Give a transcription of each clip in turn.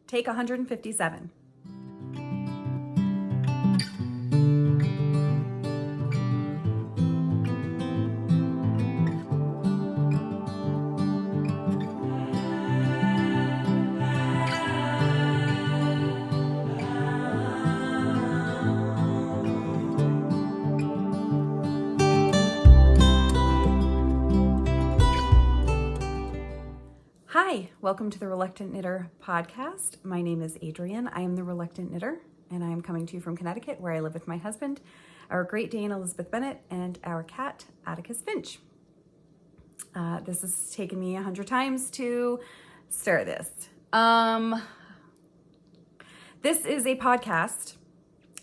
Take 157. Hi, welcome to the Reluctant Knitter podcast. My name is Adrienne. I am the Reluctant Knitter, and I am coming to you from Connecticut, where I live with my husband, our Great Dane, Elizabeth Bennett, and our cat, Atticus Finch. This has taken me 100 times to start this. This is a podcast,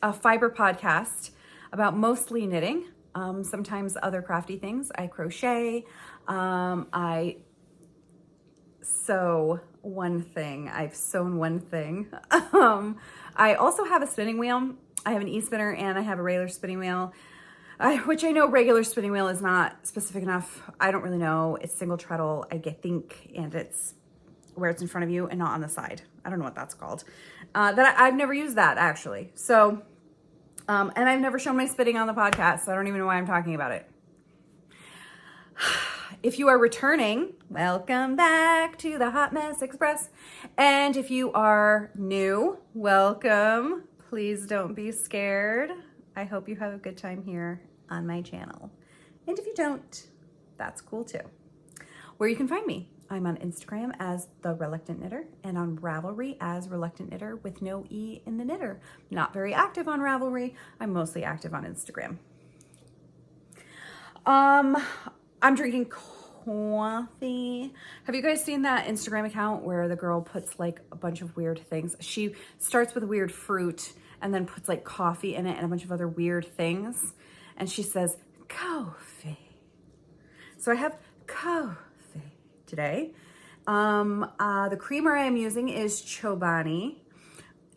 a fiber podcast about mostly knitting, sometimes other crafty things. I crochet, I sew one thing. I've sewn one thing. I also have a spinning wheel. I have an e-spinner and I have a regular spinning wheel, which I know regular spinning wheel is not specific enough. I don't really know. It's single treadle, I think, and it's where it's in front of you and not on the side. I don't know what that's called. I've never used that actually. So, and I've never shown my spinning on the podcast, so I don't even know why I'm talking about it. If you are returning, welcome back to the Hot Mess Express. And if you are new, welcome. Please don't be scared. I hope you have a good time here on my channel. And if you don't, that's cool too. Where you can find me, I'm on Instagram as The Reluctant Knitter and on Ravelry as Reluctant Knitter with no E in the knitter. Not very active on Ravelry. I'm mostly active on Instagram. I'm drinking coffee. Have you guys seen that Instagram account where the girl puts like a bunch of weird things? She starts with weird fruit and then puts like coffee in it and a bunch of other weird things. And she says, coffee. So I have coffee today. The creamer I am using is Chobani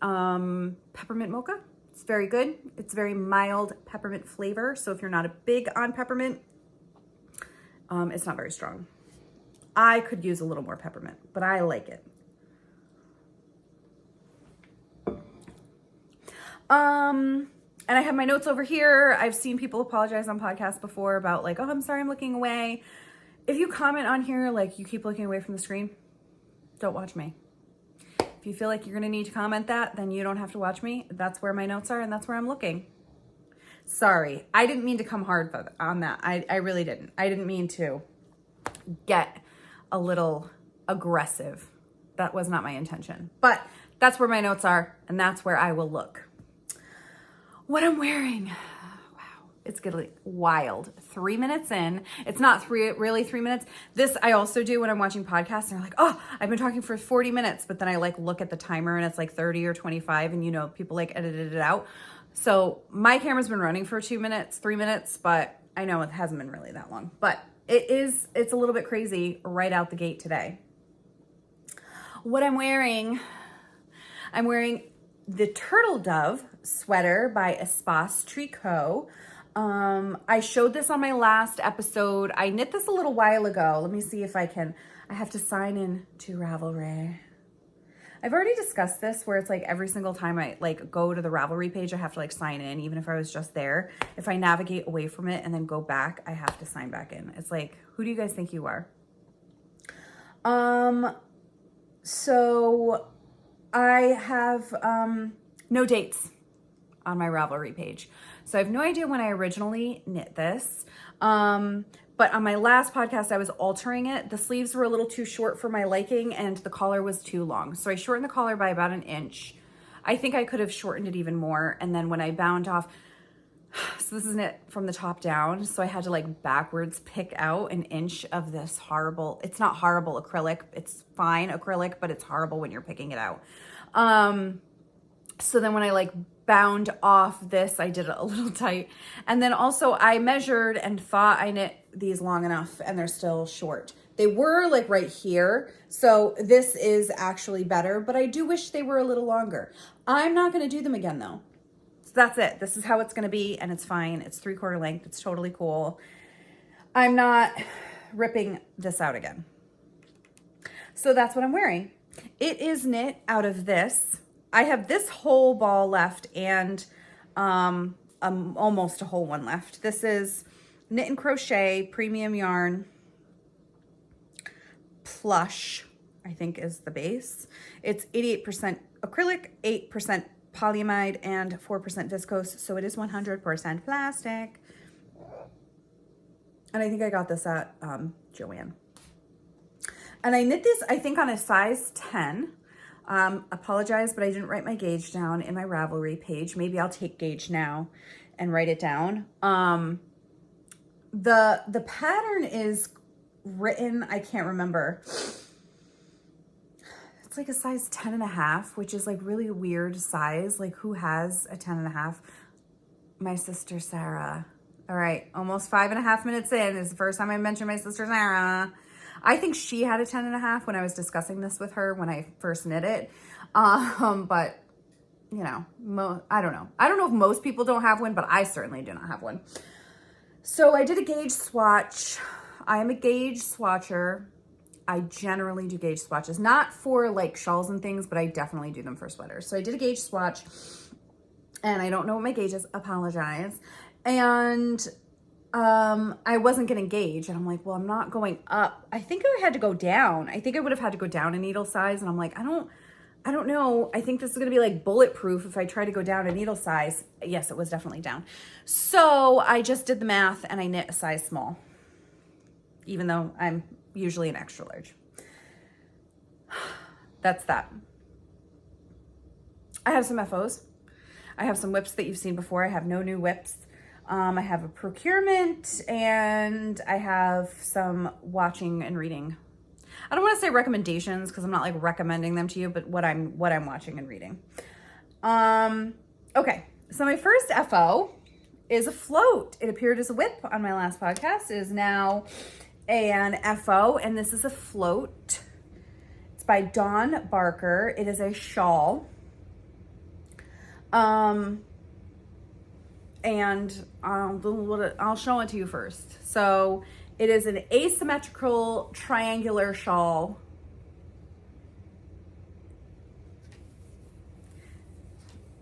peppermint mocha. It's very good. It's very mild peppermint flavor. So if you're not a big on peppermint, it's not very strong. I could use a little more peppermint, but I like it. And I have my notes over here. I've seen people apologize on podcasts before about like, oh, I'm sorry, I'm looking away. If you comment on here, like you keep looking away from the screen, don't watch me. If you feel like you're gonna need to comment that, then you don't have to watch me. That's where my notes are and that's where I'm looking. Sorry, I didn't mean to come hard on that. I really didn't. I didn't mean to get a little aggressive. That was not my intention. But that's where my notes are, and that's where I will look. What I'm wearing, wow, it's getting wild. 3 minutes in. It's not really 3 minutes. This I also do when I'm watching podcasts, and they're like, oh, I've been talking for 40 minutes, but then I like look at the timer, and it's like 30 or 25, and you know, people like edited it out. So my camera's been running for 2 minutes, 3 minutes, but I know it hasn't been really that long, but it's a little bit crazy right out the gate today. What I'm wearing the Turtle Dove sweater by Espace Tricot. I showed this on my last episode. I knit this a little while ago. Let me see if I have to sign in to Ravelry. I've already discussed this where it's like every single time I like go to the Ravelry page, I have to like sign in, even if I was just there. If I navigate away from it and then go back, I have to sign back in. It's like, who do you guys think you are? So I have no dates on my Ravelry page. So I have no idea when I originally knit this. But on my last podcast, I was altering it. The sleeves were a little too short for my liking and the collar was too long. So I shortened the collar by about 1 inch. I think I could have shortened it even more. And then when I bound off, so this is knit from the top down. So I had to like backwards pick out 1 inch of this horrible, it's not horrible acrylic. It's fine acrylic, but it's horrible when you're picking it out. So then when I like bound off this, I did it a little tight. And then also I measured and thought I knit these long enough and they're still short. They were like right here. So this is actually better, but I do wish they were a little longer. I'm not going to do them again though. So that's it. This is how it's going to be and it's fine. It's 3/4 length. It's totally cool. I'm not ripping this out again. So that's what I'm wearing. It is knit out of this. I have this whole ball left and almost a whole one left. This is Knit and Crochet Premium Yarn Plush, I think is the base. It's 88% acrylic, 8% polyamide, and 4% viscose, so it is 100% plastic. And I think I got this at Joann. And I knit this, I think, on a size 10. Apologize, but I didn't write my gauge down in my Ravelry page. Maybe I'll take gauge now and write it down. The pattern is written, I can't remember. It's like a size 10.5, which is like really weird size. Like, who has a 10.5? My sister Sarah. All right, almost 5.5 minutes in is the first time I mentioned my sister Sarah. I think she had a 10.5 when I was discussing this with her when I first knit it. But you know, I don't know. I don't know if most people don't have one, but I certainly do not have one. So I did a gauge swatch. I am a gauge swatcher. I generally do gauge swatches, not for like shawls and things, but I definitely do them for sweaters. So I did a gauge swatch and I don't know what my gauge is, apologize. And I wasn't getting gauge and I'm like, well, I'm not going up. I think I had to go down. I think I would have had to go down a needle size. And I'm like, I don't know. I think this is going to be like bulletproof if I try to go down a needle size. Yes, it was definitely down. So I just did the math and I knit a size small, even though I'm usually an extra large. That's that. I have some FOs. I have some whips that you've seen before. I have no new whips. I have a procurement and I have some watching and reading. I don't want to say recommendations because I'm not like recommending them to you, but what I'm watching and reading. Okay, so my first FO is a float. It appeared as a whip on my last podcast. It is now an FO, and this is a float. It's by Dawn Barker. It is a shawl. And I'll show it to you first. So it is an asymmetrical triangular shawl.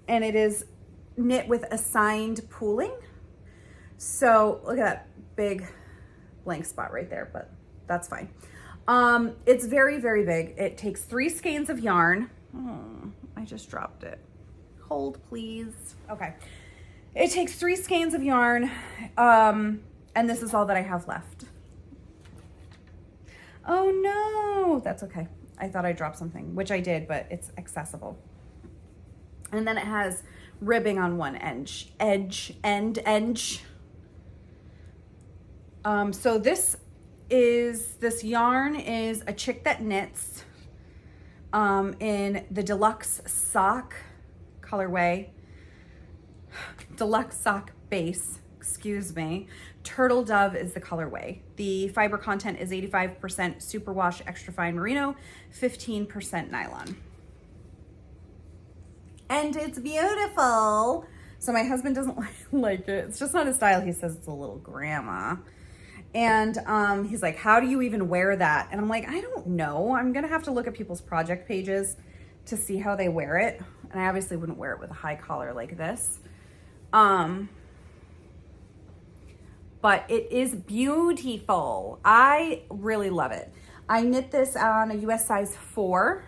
And it is knit with assigned pooling. So look at that big blank spot right there, but that's fine. It's very, very big. It takes 3 skeins of yarn. Oh, I just dropped it. Hold, please. Okay. It takes 3 skeins of yarn, and this is all that I have left. Oh no, that's okay. I thought I dropped something, which I did, but it's accessible. And then it has ribbing on one edge. So this yarn is a Chick That Knits in the deluxe sock colorway. Deluxe sock base, excuse me. Turtle Dove is the colorway. The fiber content is 85% superwash extra fine merino, 15% nylon. And it's beautiful. So my husband doesn't like it. It's just not his style. He says it's a little grandma. And he's like, how do you even wear that? And I'm like, I don't know. I'm gonna have to look at people's project pages to see how they wear it. And I obviously wouldn't wear it with a high collar like this. But it is beautiful. I really love it. I knit this on a US size 4,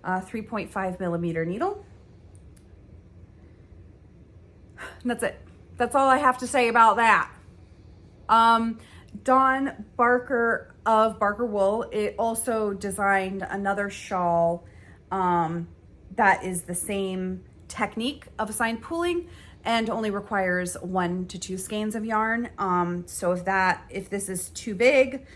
3.5 millimeter needle. And that's it. That's all I have to say about that. Dawn Barker of Barker Wool, it also designed another shawl that is the same technique of assigned pooling and only requires 1 to 2 skeins of yarn. So if this is too big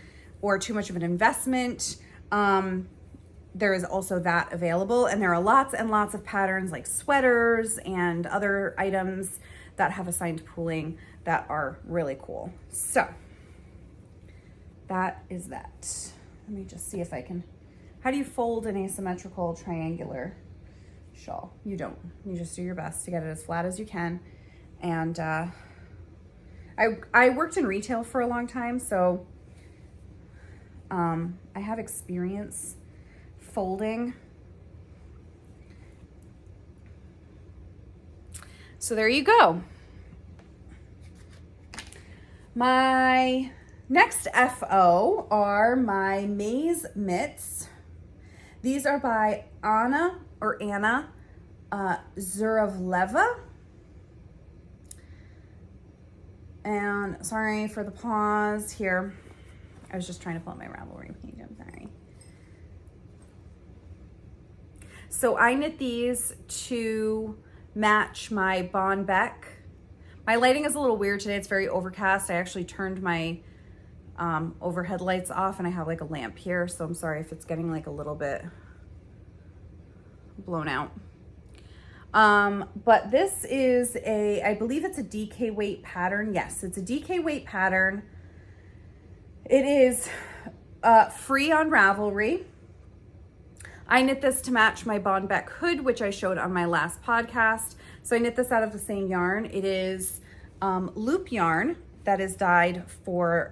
or too much of an investment, there is also that available. And there are lots and lots of patterns like sweaters and other items that have assigned pooling that are really cool. So that is that. Let me just see if I can, how do you fold an asymmetrical triangular shawl? You don't. You just do your best to get it as flat as you can. And I worked in retail for a long time, so I have experience folding. So there you go. My next FO are my maze mitts. These are by Anna Zuravleva. And sorry for the pause here. I was just trying to pull up my Ravelry page, I'm sorry. So I knit these to match my Bonbec. My lighting is a little weird today. It's very overcast. I actually turned my overhead lights off and I have like a lamp here. So I'm sorry if it's getting like a little bit blown out. But this is I believe it's a DK weight pattern. Yes, it's a DK weight pattern. It is free on Ravelry. I knit this to match my Bonbec hood, which I showed on my last podcast. So I knit this out of the same yarn. It is loop yarn that is dyed for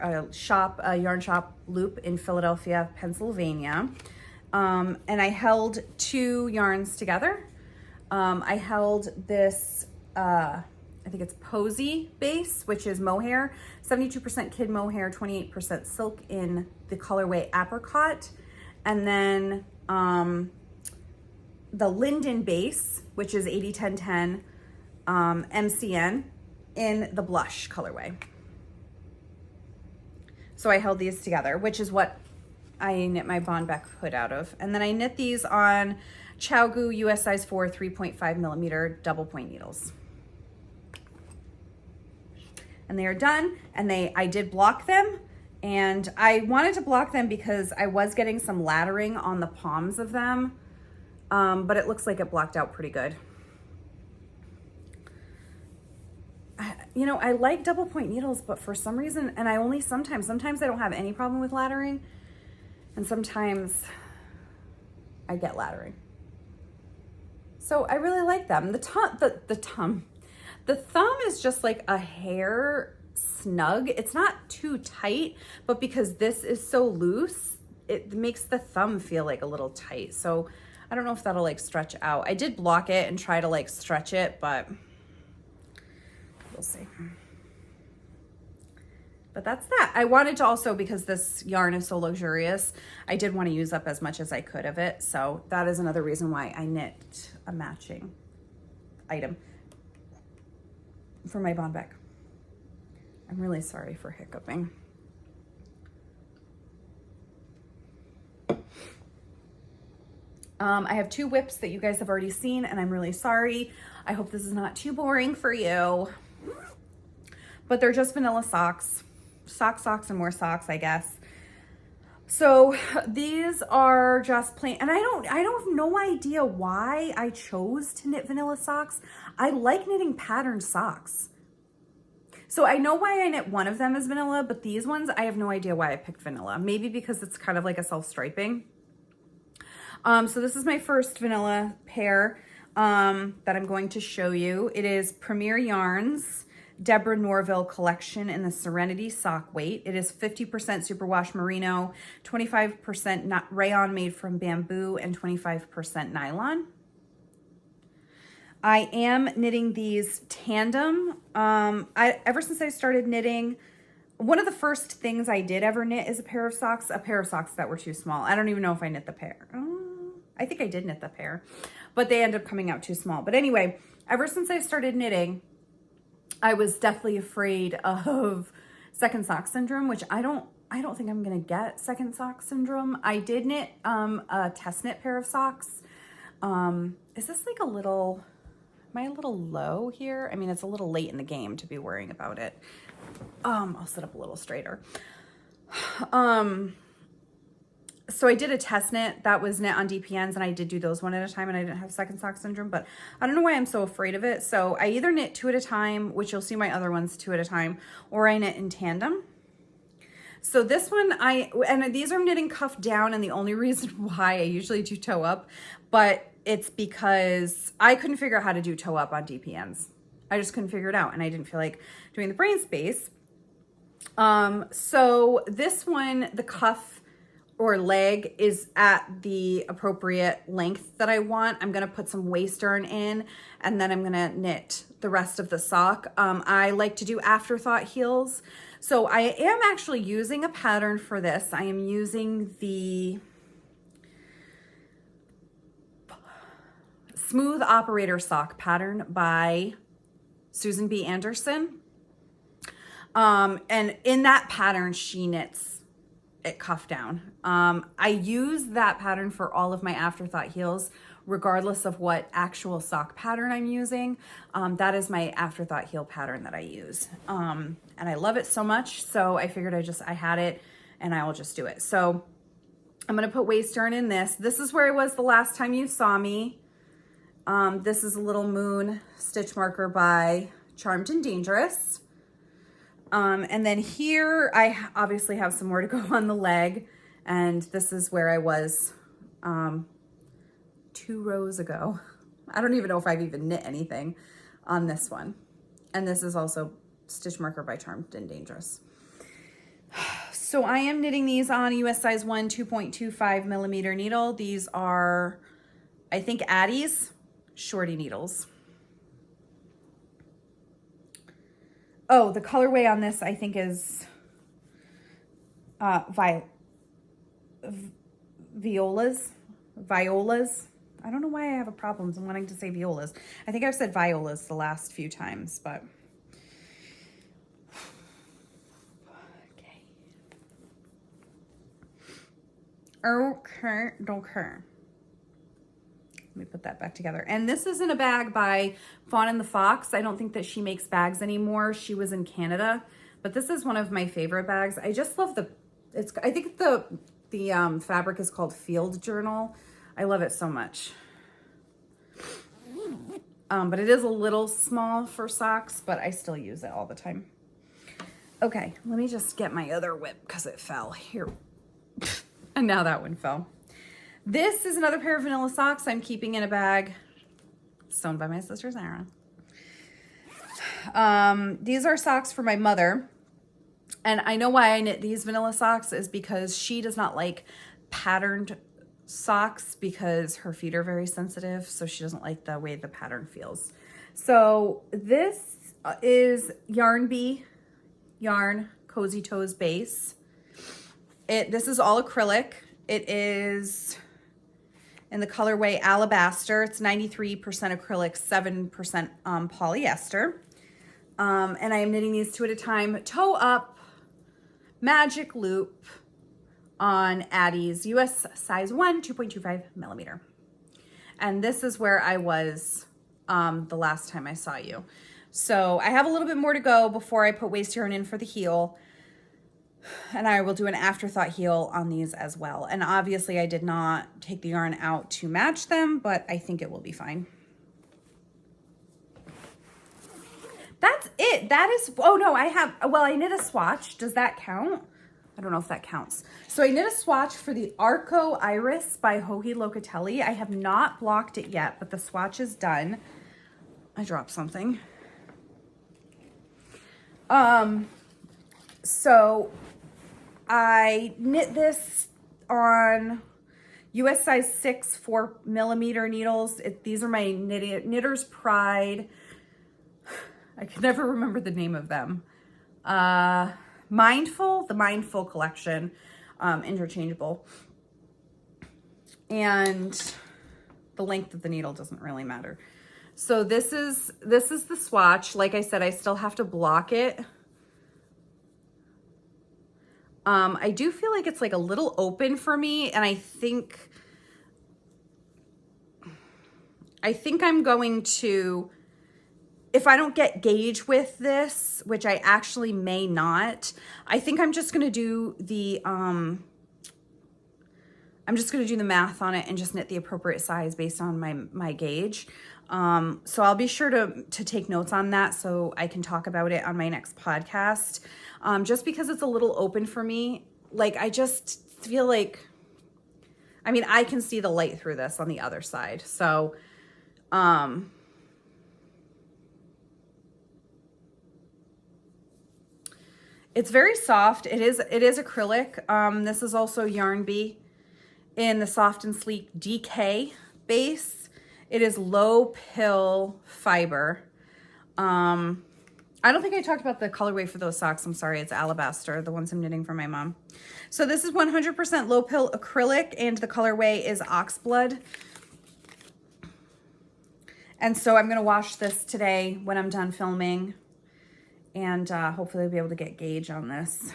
a yarn shop loop in Philadelphia, Pennsylvania. And I held 2 yarns together. I held this, I think it's Posy base, which is mohair, 72% kid mohair, 28% silk in the colorway apricot. And then the Linden base, which is 80-10-10 MCN in the blush colorway. So I held these together, which is what I knit my Bonbec hood out of. And then I knit these on Chowgu US size 4 3.5 millimeter double point needles. And they are done, and I did block them, and I wanted to block them because I was getting some laddering on the palms of them, but it looks like it blocked out pretty good. You know, I like double point needles, but for some reason, and I only sometimes I don't have any problem with laddering, and sometimes I get laddering. So I really like them. The thumb is just like a hair snug. It's not too tight, but because this is so loose, it makes the thumb feel like a little tight. So I don't know if that'll like stretch out. I did block it and try to like stretch it, but we'll see. But that's that. I wanted to also, because this yarn is so luxurious, I did want to use up as much as I could of it. So that is another reason why I knit a matching item for my Bonbec. I'm really sorry for hiccuping. I have 2 whips that you guys have already seen, and I'm really sorry. I hope this is not too boring for you. But they're just vanilla socks. Socks, and more socks, I guess. So these are just plain, and I have no idea why I chose to knit vanilla socks. I like knitting patterned socks. So I know why I knit one of them as vanilla, but these ones, I have no idea why I picked vanilla. Maybe because it's kind of like a self-striping. So this is my first vanilla pair that I'm going to show you. It is Premier Yarns Deborah Norville collection in the Serenity sock weight. It is 50% superwash merino, 25% rayon made from bamboo, and 25% nylon. I am knitting these tandem. Ever since I started knitting, one of the first things I did ever knit is a pair of socks that were too small. I don't even know if I knit the pair. I think I did knit the pair, but they ended up coming out too small. But anyway, ever since I started knitting, I was deathly afraid of second sock syndrome, which I don't think I'm gonna get second sock syndrome. I did knit a test knit pair of socks. Is this like am I a little low here? I mean, it's a little late in the game to be worrying about it. I'll sit up a little straighter. So I did a test knit that was knit on DPNs, and I did do those one at a time, and I didn't have second sock syndrome, but I don't know why I'm so afraid of it. So I either knit 2 at a time, which you'll see my other ones 2 at a time, or I knit in tandem. So this one, and these are knitting cuff down, and the only reason why I usually do toe up, but it's because I couldn't figure out how to do toe up on DPNs. I just couldn't figure it out, and I didn't feel like doing the brain space. So this one, the cuff or leg is at the appropriate length that I want, I'm gonna put some waist yarn in, and then I'm gonna knit the rest of the sock. I like to do afterthought heels. So I am actually using a pattern for this. I am using the Smooth Operator Sock pattern by Susan B. Anderson. And in that pattern, she knits it cuff down. I use that pattern for all of my afterthought heels, regardless of what actual sock pattern I'm using. That is my afterthought heel pattern that I use. And I love it so much. So I figured I had it and I will just do it. So I'm going to put waist yarn in this. This is where I was the last time you saw me. This is a little moon stitch marker by Charmed and Dangerous. And then here I obviously have some more to go on the leg, and this is where I was 2 rows ago. I don't even know if I've even knit anything on this one. And this is also stitch marker by Charmed and Dangerous. So I am knitting these on a US size 1 2.25 millimeter needle. These are, I think, Addie's shorty needles. Oh, the colorway on this, I think, is violas. I don't know why I have a problem wanting to say violas. I think I've said violas the last few times, but okay. Okay. Let me put that back together. And this is in a bag by Fawn and the Fox. I don't think that she makes bags anymore. She was in Canada, but this is one of my favorite bags. I just love I think the fabric is called Field Journal. I love it so much. But it is a little small for socks, but I still use it all the time. Okay, let me just get my other whip because it fell here. And now that one fell. This is another pair of vanilla socks I'm keeping in a bag sewn by my sister Sarah. These are socks for my mother. And I know why I knit these vanilla socks is because she does not like patterned socks because her feet are very sensitive. So she doesn't like the way the pattern feels. So this is Yarn Bee Yarn Cozy Toes base. This is all acrylic. It is in the colorway Alabaster. It's 93% acrylic, 7% polyester. And I am knitting these 2 at a time. Toe up, magic loop on Addie's US size 1, 2.25 millimeter. And this is where I was the last time I saw you. So I have a little bit more to go before I put waist yarn in for the heel. And I will do an afterthought heel on these as well. And obviously I did not take the yarn out to match them, but I think it will be fine. That's it. That is, oh no, I knit a swatch. Does that count? I don't know if that counts. So I knit a swatch for the Arco Iris by Joji Locatelli. I have not blocked it yet, but the swatch is done. I dropped something. So I knit this on US size 6 4 millimeter needles. These are my Knitter's Pride. I can never remember the name of them. The Mindful collection, interchangeable. And the length of the needle doesn't really matter. So this is the swatch. Like I said, I still have to block it. I do feel like it's like a little open for me, and I think I'm going to, if I don't get gauge with this, which I actually may not, I think I'm just going to do the, math on it and just knit the appropriate size based on my gauge. So I'll be sure to take notes on that so I can talk about it on my next podcast. Just because it's a little open for me, like I just feel like, I mean, I can see the light through this on the other side. So, It's very soft. It is acrylic. This is also Yarn Bee in the Soft and Sleek DK base. It is low pill fiber. I don't think I talked about the colorway for those socks. I'm sorry, it's Alabaster, the ones I'm knitting for my mom. So this is 100% low pill acrylic, and the colorway is Oxblood. And so I'm gonna wash this today when I'm done filming, and hopefully I'll be able to get gauge on this.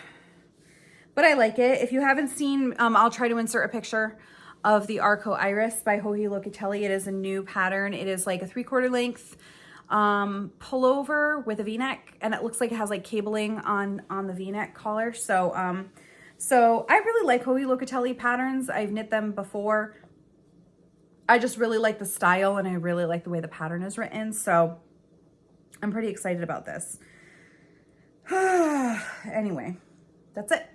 But I like it. If you haven't seen, I'll try to insert a picture of the Arco Iris by Joji Locatelli. It is a new pattern. It is like a 3/4 length pullover with a V-neck, and it looks like it has like cabling on the V-neck collar. So I really like Joji Locatelli patterns. I've knit them before. I just really like the style, and I really like the way the pattern is written. So I'm pretty excited about this. Anyway, that's it.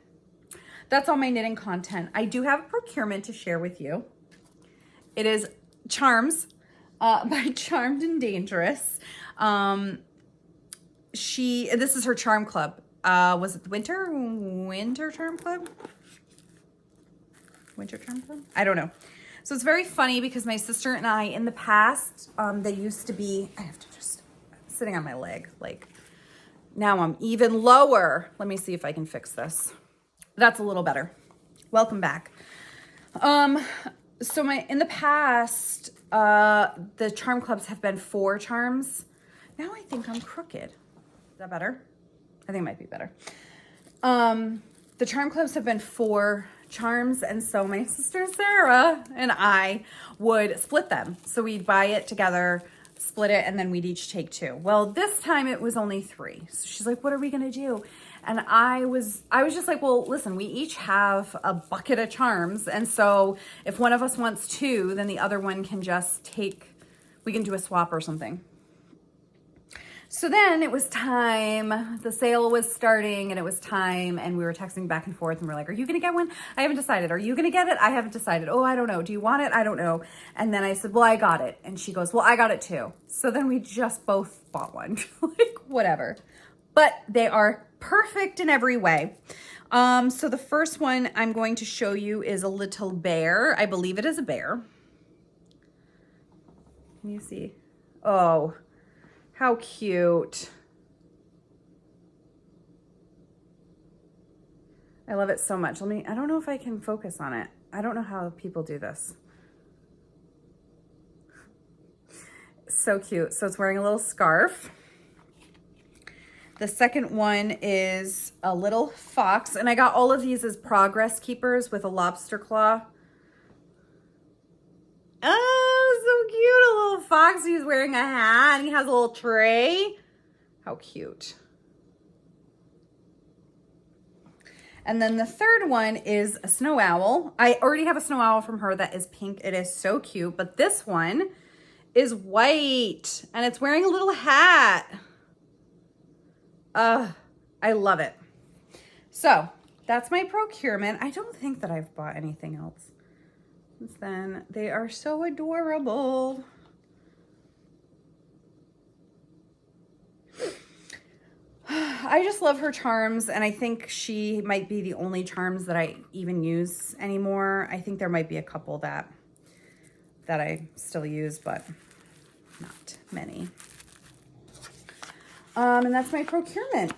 That's all my knitting content. I do have a procurement to share with you. It is Charms by Charmed and Dangerous. This is her charm club. Was it the Winter Charm Club? Winter Charm Club? I don't know. So it's very funny because my sister and I, in the past, they used to be, I have to just, sitting on my leg, like, now I'm even lower. Let me see if I can fix this. That's a little better. Welcome back. So in the past, the charm clubs have been 4 charms. Now I think I'm crooked. Is that better? I think it might be better. The charm clubs have been 4 charms, and so my sister Sarah and I would split them. So we'd buy it together, split it, and then we'd each take 2. Well, this time it was only 3. So she's like, what are we gonna do? And I was just like, well, listen, we each have a bucket of charms, and so if one of us wants 2, then the other one can just we can do a swap or something. So then it was time, the sale was starting, and it was time, and we were texting back and forth, and we're like, are you gonna get one? I haven't decided. Are you gonna get it? I haven't decided. Oh, I don't know. Do you want it? I don't know. And then I said, well, I got it. And she goes, well, I got it too. So then we just both bought one, like whatever. But they are perfect in every way. So the first one I'm going to show you is a little bear. I believe it is a bear. Can you see? Oh, how cute. I love it so much. I don't know if I can focus on it. I don't know how people do this. So cute. So it's wearing a little scarf. The second one is a little fox, and I got all of these as progress keepers with a lobster claw. Oh, so cute. A little fox. He's wearing a hat, and he has a little tray. How cute. And then the third one is a snow owl. I already have a snow owl from her that is pink. It is so cute, but this one is white, and it's wearing a little hat. I love it. So that's my procurement. I don't think that I've bought anything else since then. They are so adorable. I just love her charms, and I think she might be the only charms that I even use anymore. I think there might be a couple that I still use, but not many. And that's my procurement.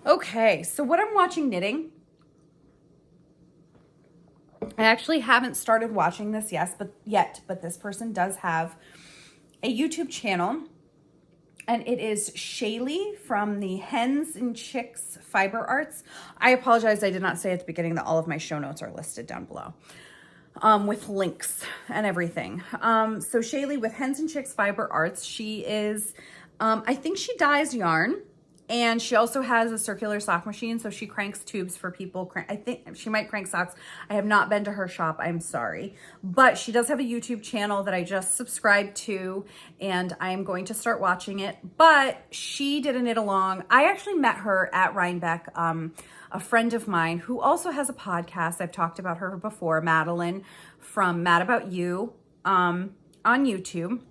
Okay, so what I'm watching knitting. I actually haven't started watching this yet, but this person does have a YouTube channel, and it is Shaylee from the Hens and Chicks Fiber Arts. I apologize, I did not say at the beginning that all of my show notes are listed down below. With links and everything. So Shaylee with Hens and Chicks Fiber Arts, she is, I think she dyes yarn, and she also has a circular sock machine, so she cranks tubes for people. I think she might crank socks. I have not been to her shop, I'm sorry. But she does have a YouTube channel that I just subscribed to, and I am going to start watching it. But she did a knit along. I actually met her at Rhinebeck, a friend of mine who also has a podcast. I've talked about her before, Madeline from Mad About You on YouTube.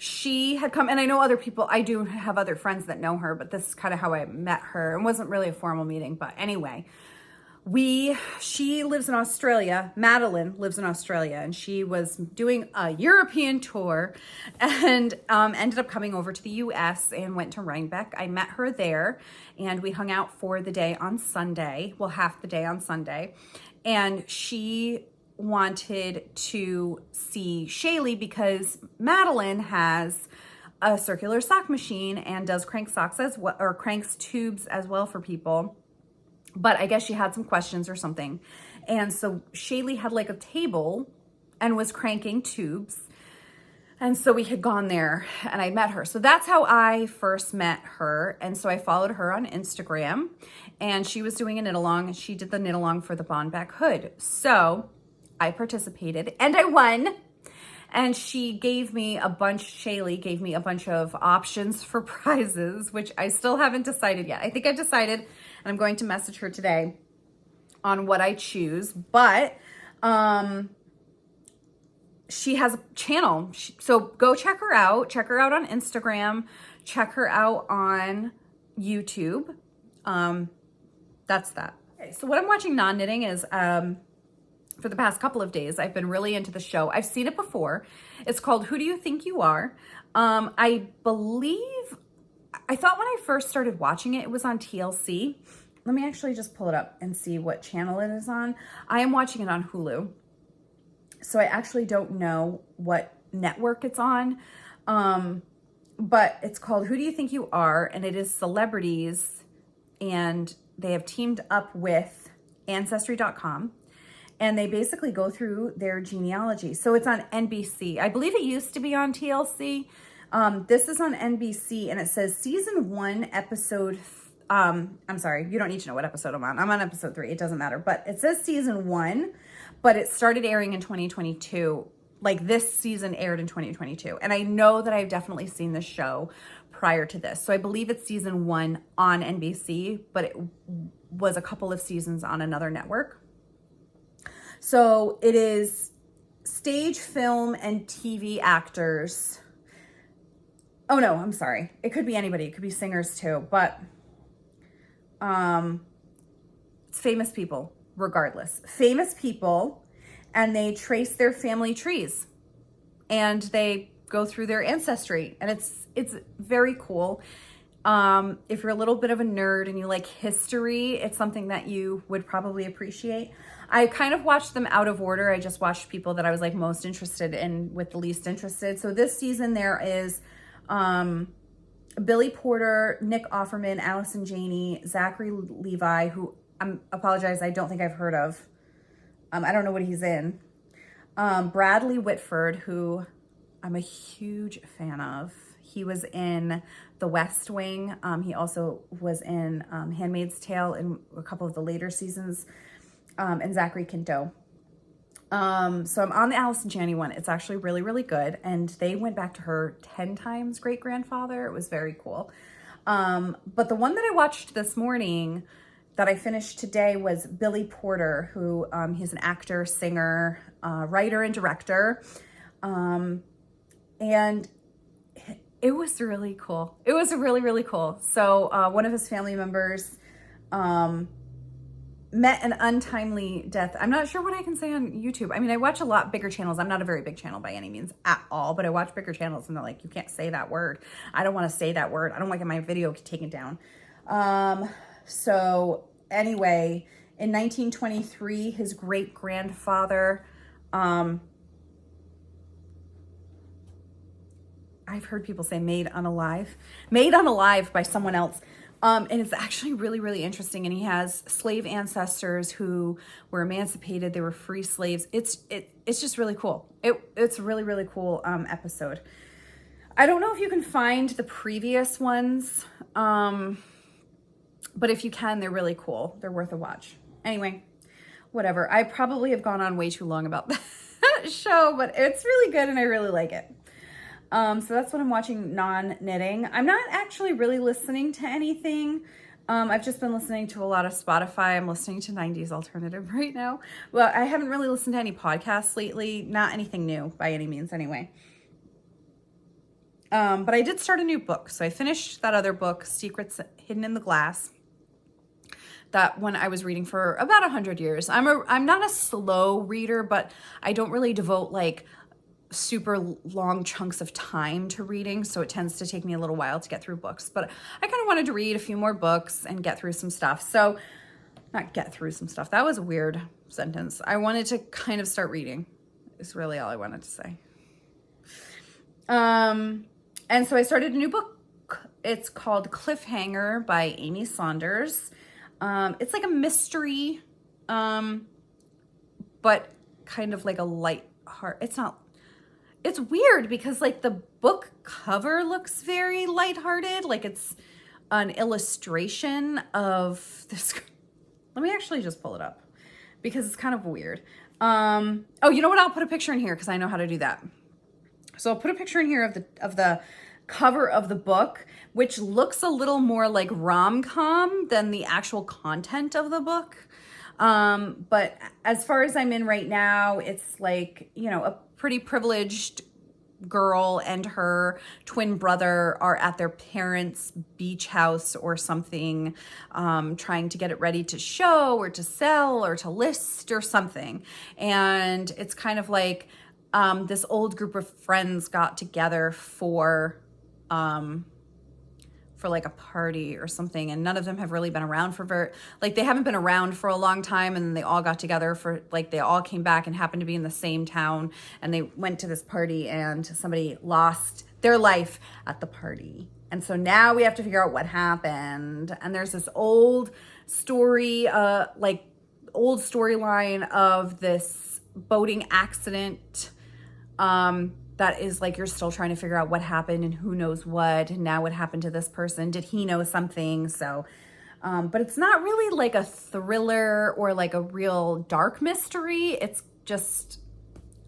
she had come, and I know other people, I do have other friends that know her, but this is kind of how I met her. It wasn't really a formal meeting, but anyway, she lives in Australia. Madeline lives in Australia, and she was doing a European tour and ended up coming over to the US and went to Rhinebeck. I met her there, and we hung out for the day on Sunday, well, half the day on Sunday, and she wanted to see Shaylee because Madeline has a circular sock machine and does crank socks as well, or cranks tubes as well for people. But I guess she had some questions or something. And so Shaylee had like a table and was cranking tubes. And so we had gone there and I met her. So that's how I first met her. And so I followed her on Instagram, and she was doing a knit along. She did the knit along for the Bond Back Hood. So I participated and I won. And Shaylee gave me a bunch of options for prizes, which I still haven't decided yet. I think I've decided, and I'm going to message her today on what I choose. But she has a channel. So go check her out. Check her out on Instagram. Check her out on YouTube. That's that. Okay, so what I'm watching non-knitting is... for the past couple of days, I've been really into the show. I've seen it before. It's called Who Do You Think You Are? I thought when I first started watching it, it was on TLC. Let me actually just pull it up and see what channel it is on. I am watching it on Hulu. So I actually don't know what network it's on. But it's called Who Do You Think You Are? And it is celebrities. And they have teamed up with Ancestry.com. And they basically go through their genealogy. So it's on NBC. I believe it used to be on TLC. This is on NBC, and it says season 1, episode... I'm sorry, you don't need to know what episode I'm on. I'm on episode 3. It doesn't matter. But it says season 1, but it started airing in 2022. Like, this season aired in 2022. And I know that I've definitely seen this show prior to this. So I believe it's season 1 on NBC, but it was a couple of seasons on another network. So it is stage, film, and TV actors. Oh no, I'm sorry. It could be anybody. It could be singers too, but it's famous people, regardless. Famous people, and they trace their family trees, and they go through their ancestry, and it's very cool. If you're a little bit of a nerd and you like history, it's something that you would probably appreciate. I kind of watched them out of order. I just watched people that I was like most interested in with the least interested. So this season there is Billy Porter, Nick Offerman, Allison Janney, Zachary Levi, who I apologize, I don't think I've heard of. I don't know what he's in. Bradley Whitford, who I'm a huge fan of. He was in The West Wing. He also was in Handmaid's Tale in a couple of the later seasons. And Zachary Quinto. So I'm on the Allison Janney one. It's actually really, really good. And they went back to her 10 times great-grandfather. It was very cool. But the one that I watched this morning that I finished today was Billy Porter, who he's an actor, singer, writer, and director. And it was really cool. It was really, really cool. So one of his family members met an untimely death. I'm not sure what I can say on YouTube. I mean, I watch a lot bigger channels. I'm not a very big channel by any means at all, but I watch bigger channels and they're like, you can't say that word. I don't want to say that word. I don't want to get my video taken down. So anyway, in 1923, his great-grandfather, I've heard people say made unalive by someone else. And it's actually really, really interesting. And he has slave ancestors who were emancipated. They were free slaves. It's just really cool. It's a really, really cool episode. I don't know if you can find the previous ones, but if you can, they're really cool. They're worth a watch. Anyway, whatever. I probably have gone on way too long about that show, but it's really good and I really like it. So that's what I'm watching non-knitting. I'm not actually really listening to anything. I've just been listening to a lot of Spotify. I'm listening to 90s alternative right now. Well, I haven't really listened to any podcasts lately. Not anything new by any means anyway. But I did start a new book. So I finished that other book, Secrets Hidden in the Glass. That one I was reading for about 100 years. I'm not a slow reader, but I don't really devote like super long chunks of time to reading, so it tends to take me a little while to get through books. But I kind of wanted to read a few more books and get through some stuff. So not get through some stuff. That was a weird sentence. I wanted to kind of start reading is really all I wanted to say. And so I started a new book. It's called Cliffhanger by Amy Saunders. It's like a mystery, but kind of like a light heart. It's weird because like the book cover looks very lighthearted. Like it's an illustration of this. Let me actually just pull it up because it's kind of weird. Oh, you know what? I'll put a picture in here because I know how to do that. So I'll put a picture in here of the cover of the book, which looks a little more like rom-com than the actual content of the book. But as far as I'm in right now, it's like, you know, a pretty privileged girl and her twin brother are at their parents' beach house or something, trying to get it ready to show or to sell or to list or something. And it's kind of like this old group of friends got together for like a party or something, and none of them have really been around for they haven't been around for a long time, and they all got together for like, they all came back and happened to be in the same town, and they went to this party and somebody lost their life at the party. And so now we have to figure out what happened. And there's this old story, old storyline of this boating accident, that is like, you're still trying to figure out what happened and who knows what, and now what happened to this person. Did he know something? So, but it's not really like a thriller or like a real dark mystery. It's just,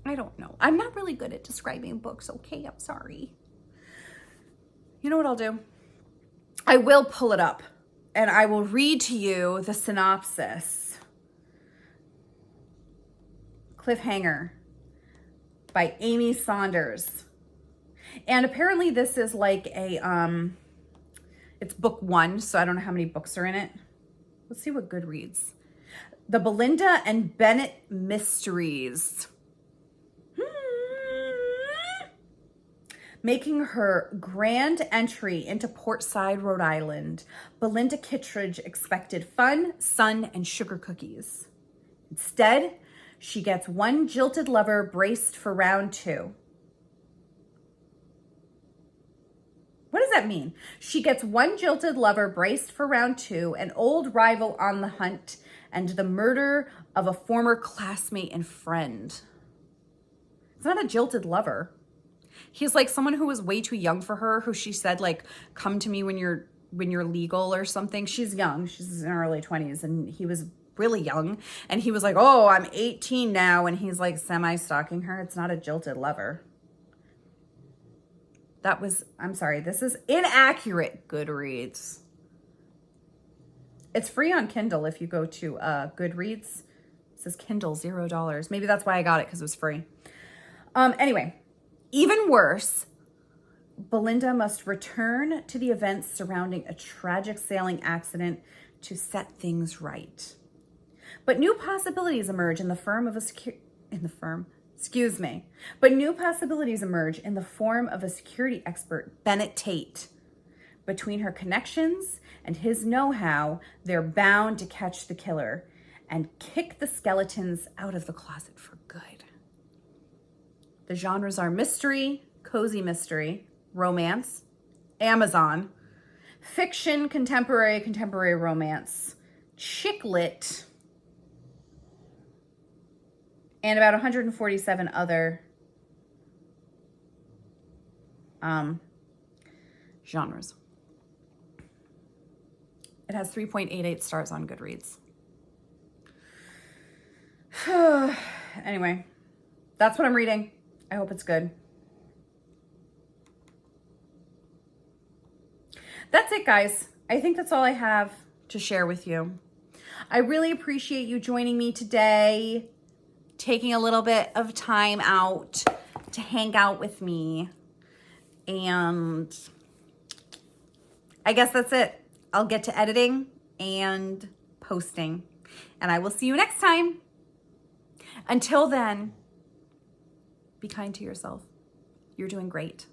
I don't know. I'm not really good at describing books. Okay, I'm sorry. You know what I'll do? I will pull it up and I will read to you the synopsis. Cliffhanger by Amy Saunders. And apparently this is like a, it's book 1, so I don't know how many books are in it. Let's see what Goodreads. The Belinda and Bennett Mysteries. Making her grand entry into Portside, Rhode Island, Belinda Kittredge expected fun, sun, and sugar cookies. Instead, she gets one jilted lover braced for round 2. What does that mean? She gets one jilted lover braced for round 2, an old rival on the hunt, and the murder of a former classmate and friend. It's not a jilted lover. He's like someone who was way too young for her, who she said, like, come to me when you're legal or something. She's young. She's in her early 20s, and he was really young, and he was like, oh, I'm 18 now, and he's like semi-stalking her. It's not a jilted lover. I'm sorry, this is inaccurate, Goodreads. It's free on Kindle if you go to Goodreads. It says Kindle, $0. Maybe that's why I got it, because it was free. Anyway, even worse, Belinda must return to the events surrounding a tragic sailing accident to set things right. But new possibilities emerge in the form of a security expert, Bennett Tate. Between her connections and his know-how, they're bound to catch the killer and kick the skeletons out of the closet for good. The genres are mystery, cozy mystery, romance, Amazon, fiction, contemporary romance, chick lit, and about 147 other genres. It has 3.88 stars on Goodreads. Anyway, that's what I'm reading. I hope it's good. That's it, guys. I think that's all I have to share with you. I really appreciate you joining me today, taking a little bit of time out to hang out with me. And I guess that's it. I'll get to editing and posting. And I will see you next time. Until then, be kind to yourself. You're doing great.